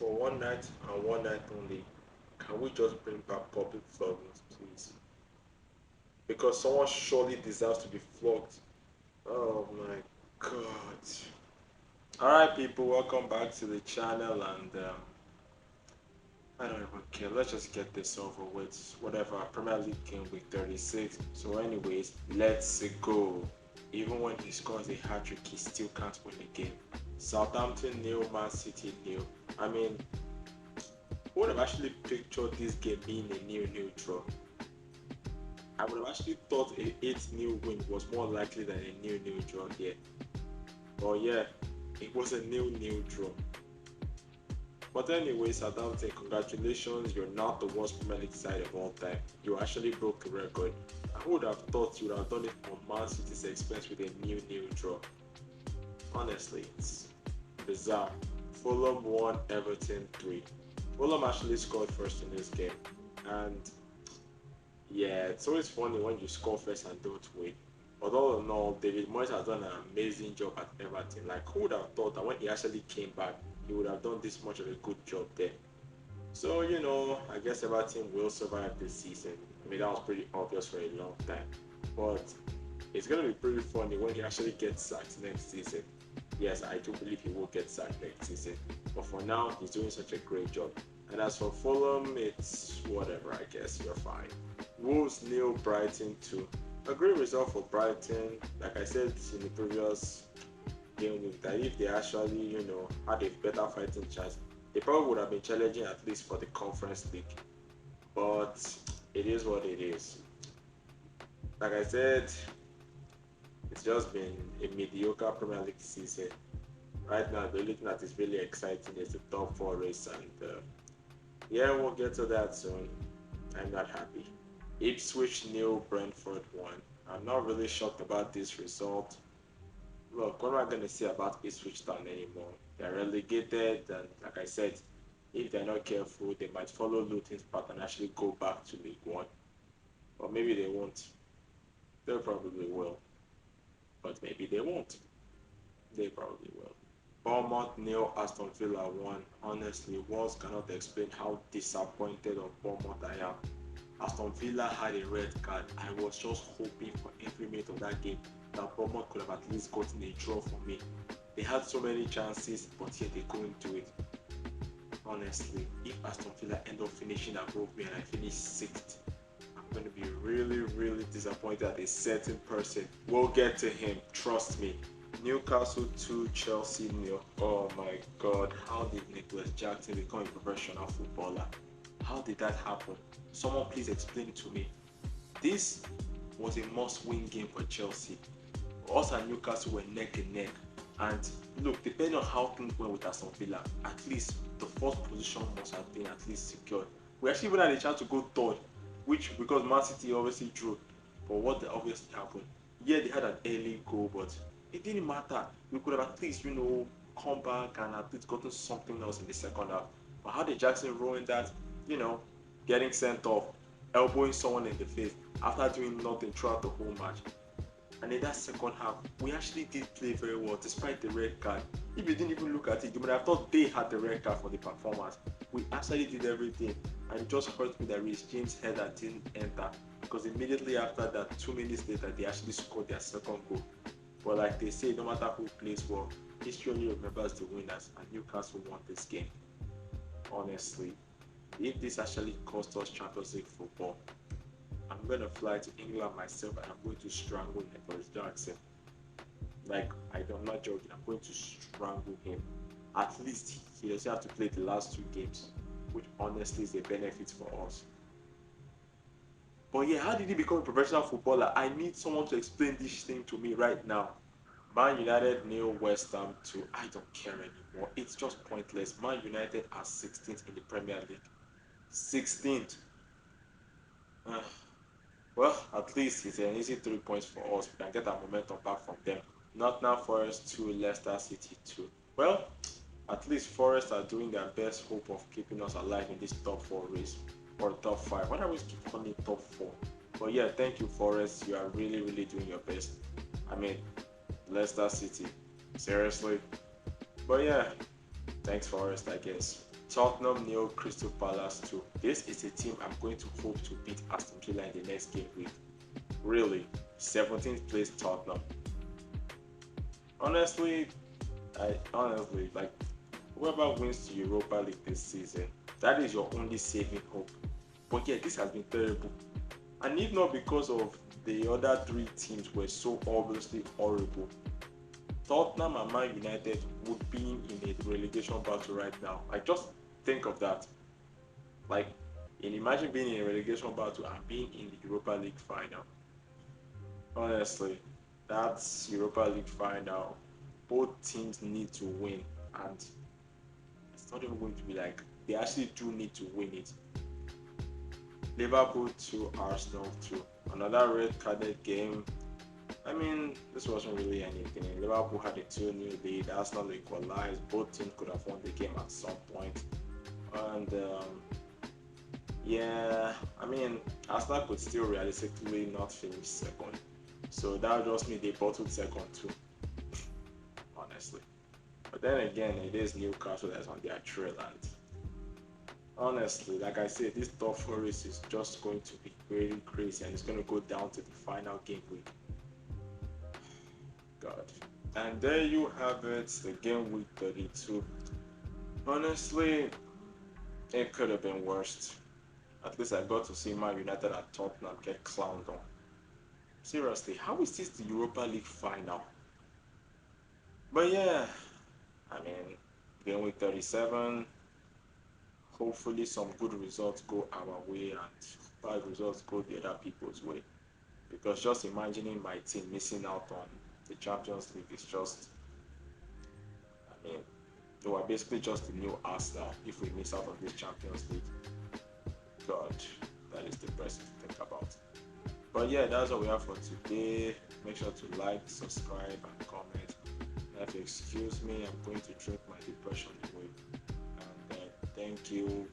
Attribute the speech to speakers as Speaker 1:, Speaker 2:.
Speaker 1: for one night and one night only, can we just bring back public floggings, please? Because someone surely deserves to be flogged. Oh my god. Alright, people, welcome back to the channel, and I don't even care. Let's just get this over with. Whatever, Premier League game week 36. So, anyways, let's go. Even when he scores a hat trick, he still can't win the game. Southampton nil, Man City nil. I mean, who would have actually pictured this game being a nil-nil draw? I would have actually thought a 8-0 win was more likely than a nil-nil draw here. But yeah, it was a nil-nil draw. But anyway, Southampton, congratulations, you're not the worst Premier League side of all time. You actually broke the record. I would have thought you would have done it for Man City's expense with a nil-nil draw. Honestly, it's bizarre. Fulham 1, Everton 3. Fulham actually scored first in this game. And yeah, it's always funny when you score first and don't win. But all in all, David Moyes has done an amazing job at Everton. Like, who would have thought that when he actually came back, he would have done this much of a good job there? So, I guess Everton will survive this season. I mean, that was pretty obvious for a long time. But it's going to be pretty funny when he actually gets sacked next season. Yes, I do believe he will get sacked next season. But for now, he's doing such a great job. And as for Fulham, it's whatever, I guess. You're fine. Wolves nil, Brighton 2. A great result for Brighton. Like I said in the previous game, that if they actually, had a better fighting chance, they probably would have been challenging at least for the Conference League. But it is what it is. Like I said, it's just been a mediocre Premier League season. Right now, the only thing that is really exciting is the top four race, and yeah, we'll get to that soon. I'm not happy. Ipswich nil, Brentford 1. I'm not really shocked about this result. Look, what am I going to say about Ipswich Town anymore? They're relegated, and like I said, if they're not careful, they might follow Luton's path and actually go back to League One. Or maybe they won't. They probably will. But maybe they won't. They probably will. Bournemouth nil, Aston Villa 1. Honestly, words cannot explain how disappointed of Bournemouth I am. Aston Villa had a red card. I was just hoping for every minute of that game that Bournemouth could have at least gotten a draw for me. They had so many chances, but yet they couldn't do it. Honestly, if Aston Villa end up finishing above me and I finish 6th, I'm going to be really, really disappointed at a certain person. We'll get to him, trust me. Newcastle 2, Chelsea 0. Oh my god, how did Nicholas Jackson become a professional footballer? How did that happen? Someone please explain it to me. This was a must-win game for Chelsea. Us and Newcastle were neck and neck. And look, depending on how things went with Aston Villa, at least the first position must have been at least secured. We actually even had a chance to go third, which because Man City obviously drew. But what obviously happened? Yeah, they had an early goal, but it didn't matter. We could have at least, come back and at least gotten something else in the second half. But how did Jackson ruin that? Getting sent off, elbowing someone in the face after doing nothing throughout the whole match. And in that second half, we actually did play very well despite the red card. If you didn't even look at it, you might have thought they had the red card for the performance. We actually did everything, and it just hurt me that Reece James' header didn't enter, because immediately after that, 2 minutes later, they actually scored their second goal. But like they say, no matter who plays well, history only remembers the winners, and Newcastle won this game. Honestly, if this actually cost us Champions League football, I'm going to fly to England myself and I'm going to strangle Nicholas Jackson. Like, I'm not joking, I'm going to strangle him. At least he doesn't have to play the last 2 games, which honestly is a benefit for us. But yeah, how did he become a professional footballer? I need someone to explain this thing to me right now. Man United nil, West Ham 2. I don't care anymore. It's just pointless. Man United are 16th in the Premier League. 16th. Well, at least it's an easy 3 points for us. We can get our momentum back from them. Nottingham Forest 2, Leicester City 2. Well, at least Forest are doing their best hope of keeping us alive in this top 4 race, or top 5. Why do I always keep calling it top 4? But yeah, thank you Forest. You are really, really doing your best. I mean, Leicester City. Seriously. But yeah, thanks Forest, I guess. Tottenham nil Crystal Palace 2. This is a team I'm going to hope to beat Aston Villa in the next game week. Really, 17th place Tottenham. Honestly, like whoever wins the Europa League this season, that is your only saving hope. But yeah, this has been terrible. And if not because of the other three teams were so obviously horrible, Tottenham and Man United would be in a relegation battle right now. Like just think of that. Like imagine being in a relegation battle and being in the Europa League final. Honestly, that's Europa League final. Both teams need to win, and it's not even going to be like they actually do need to win it. Liverpool to Arsenal to another red carded game. I mean, this wasn't really anything. Liverpool had a 2-0 lead. Arsenal equalized. Both teams could have won the game at some point. And yeah, I mean, Arsenal could still realistically not finish second. So that just means they bottled second too, honestly. But then again, it is Newcastle that's on their trail, and honestly, like I said, this top four race is just going to be very crazy, and it's going to go down to the final game week. God. And there you have it, the game week 32. Honestly, it could have been worse. At least I got to see Man United and Tottenham get clowned on. Seriously, how is this the Europa League final? But yeah, I mean, game week 37, hopefully some good results go our way and bad results go the other people's way. Because just imagining my team missing out on the Champions League is just, I mean, they were basically just the new Arsenal if we miss out on this Champions League. God, that is depressing to think about. But yeah, that's all we have for today. Make sure to like, subscribe, and comment. And if you excuse me, I'm going to drink my depression away. And thank you.